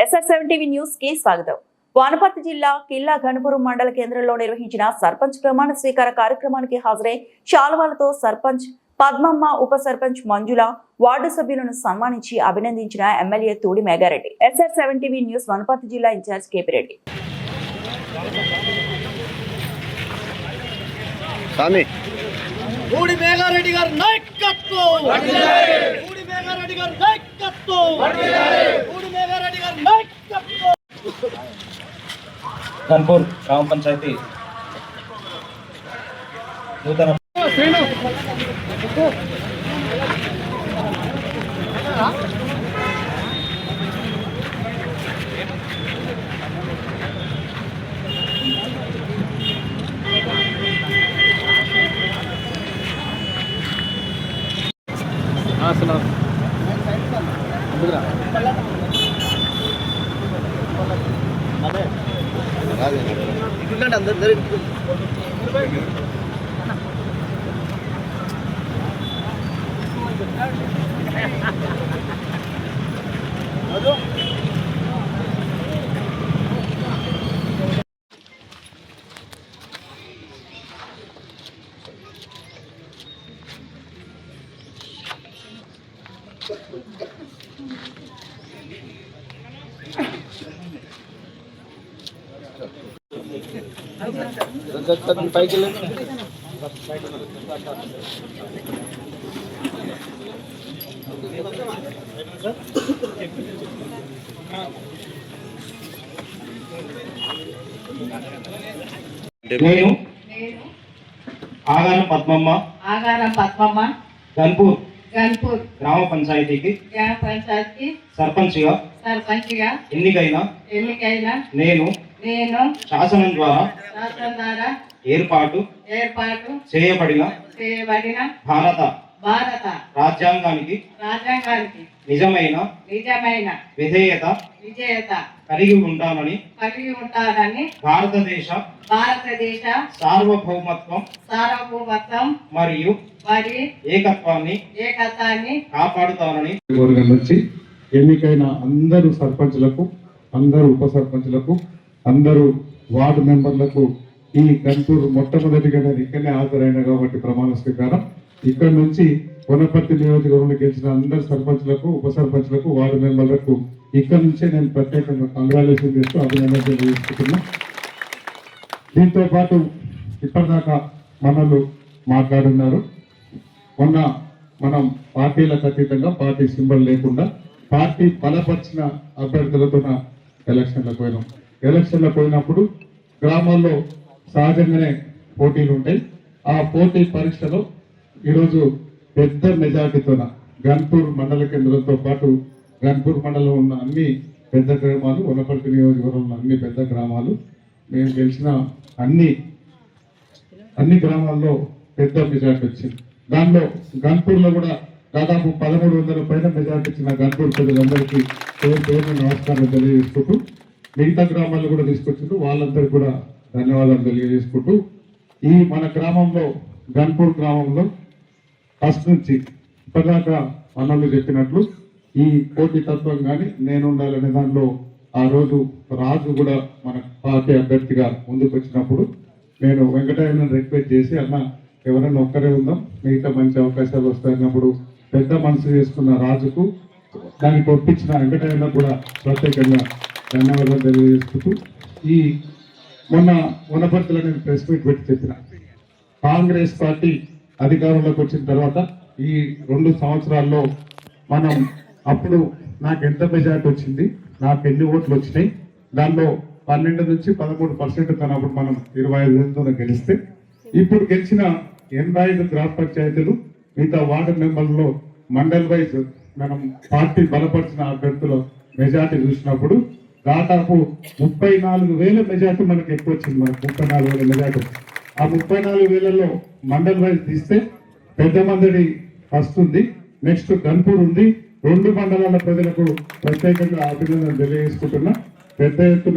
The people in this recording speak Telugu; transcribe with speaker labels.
Speaker 1: SR7 TV న్యూస్ కి స్వాగతం. వానపర్తి జిల్లా కిల్లా గణపురం మండల కేంద్రంలో నిర్వహించిన సర్పంచ్ ప్రమాణ స్వీకార కార్యక్రమానికి హాజరై శాలువాలతో సర్పంచ్ పద్మమ్మ, ఉప సర్పంచ్ మంజుల, వార్డు సభ్యులను సన్మానించి అభినందించిన MLA Thudi Megha Reddy. SR7 TV news Wanaparthy జిల్లా ఇన్ఛార్జ్ కేపీ రెడ్డి.
Speaker 2: తూడి మేఘారెడ్డి గారి నాయకత్వం, తూడి మేఘారెడ్డి గారి నాయకత్వం, తూడి మేఘారెడ్డి గారి నాయకత్వం.
Speaker 3: గన్పూర్ గ్రామ పంచాయతీ నూతన పైకి నేను ఆగారం పద్మమ్మ గన్పూర్ గ్రామ పంచాయతీకి సర్పంచ్గా ఎన్నికైన నేను శాసనం ద్వారా ఏర్పాటు చేయబడిన భారత రాజ్యాంగానికి నిజమైన విధేయత కలిగి ఉంటానని భారతదేశ సార్వభౌమత్వం మరియు ఏకత్వాన్ని కాపాడుతానని
Speaker 4: నుంచి ఎన్నికైన అందరూ సర్పంచులకు, అందరూ ఉప సర్పంచులకు, అందరూ వార్డు మెంబర్లకు ఈ గన్పూర్ మొట్టమొదటిగా నేను ఇక్కడనే హాజరైన కాబట్టి ప్రమాణ స్వీకారం ఇక్కడ నుంచి వనపర్తి నియోజకవర్గంలో గెలిచిన అందరు సర్పంచులకు, ఉప సర్పంచులకు, వార్డు మెంబర్లకు ఇక్కడ నుంచే నేను ప్రత్యేకంగా కంగ్రాచులేషన్ చేస్తూ అభినందనలు తెలియజేస్తున్నా. దీంతో పాటు ఇప్పటిదాకా మనలు మాట్లాడున్నారు. మొన్న మనం పార్టీలకు అతీతంగా, పార్టీ సింబల్ లేకుండా పార్టీ బలపరిచిన అభ్యర్థులతో ఎలక్షన్లకు పోయినప్పుడు గ్రామాల్లో సహజంగానే పోటీలు ఉంటాయి. ఆ పోటీ పరీక్షలో ఈరోజు పెద్ద మెజార్టీతో గన్పూర్ మండల కేంద్రంతో పాటు గన్పూర్ మండలంలో ఉన్న అన్ని పెద్ద గ్రామాలు, వనపర్తి నియోజకవర్గంలో ఉన్న అన్ని పెద్ద గ్రామాలు, మేము గెలిచిన అన్ని గ్రామాల్లో పెద్ద మెజార్టీ వచ్చింది. దానిలో గన్పూర్లో కూడా దాదాపు 1300 పైన మెజార్టీ ఇచ్చిన గన్పూర్ ప్రజలందరికీ పేరు నమస్కారం తెలియజేసుకుంటూ, మిగతా గ్రామాల్లో కూడా తీసుకొచ్చిండ్రు, వాళ్ళందరికీ కూడా ధన్యవాదాలు తెలియజేసుకుంటూ, ఈ మన గ్రామంలో గన్పూర్ గ్రామంలో ఫస్ట్ నుంచి ఇప్పటిదాకా మనల్ని చెప్పినట్లు ఈ పోటీ తత్వం కానీ నేను ఉండాలనే దానిలో ఆ రోజు రాజు కూడా మన పార్టీ అభ్యర్థిగా ముందుకు వచ్చినప్పుడు నేను వెంకటయ్యను రిక్వెస్ట్ చేసి, అన్న ఎవరైనా ఒక్కరే ఉందాం, మిగతా మంచి అవకాశాలు వస్తాయన్నప్పుడు పెద్ద మనసు చేసుకున్న రాజుకు, దానికి ఒప్పించిన వెంకటయ్యను కూడా ప్రత్యేకంగా ధన్యవాదాలు తెలియజేసుకుంటూ, ఈ మొన్న వనపర్తిలో నేను ప్రెస్ మీట్ పెట్టి చెప్పిన, కాంగ్రెస్ పార్టీ అధికారంలోకి వచ్చిన తర్వాత ఈ 2 సంవత్సరాల్లో మనం అప్పుడు నాకు ఎంత మెజార్టీ వచ్చింది, నాకు ఎన్ని ఓట్లు వచ్చినాయి, దానిలో 12 నుంచి 13% కన్నప్పుడు మనం 25,000 గెలిస్తే, ఇప్పుడు గెలిచిన 85 గ్రామ పంచాయతీలు, మిగతా వార్డు మెంబర్లో మండల్ వైజ్ మనం పార్టీ బలపరిచిన అభ్యర్థుల మెజార్టీ చూసినప్పుడు దాదాపు 34,000 మెజార్టీ మనకు ఎక్కువ వచ్చింది. మనకు 34,000 మెజార్టీ. ఆ 34,000లో మండల్ వైజ్ తీస్తే పెద్ద మందడి ఫస్ట్ ఉంది, నెక్స్ట్ గన్పూర్ ఉంది. 2 మండలాల ప్రజలకు ప్రత్యేకంగా అభినందనలు తెలియజేసుకుంటున్నా. పెద్ద ఎత్తున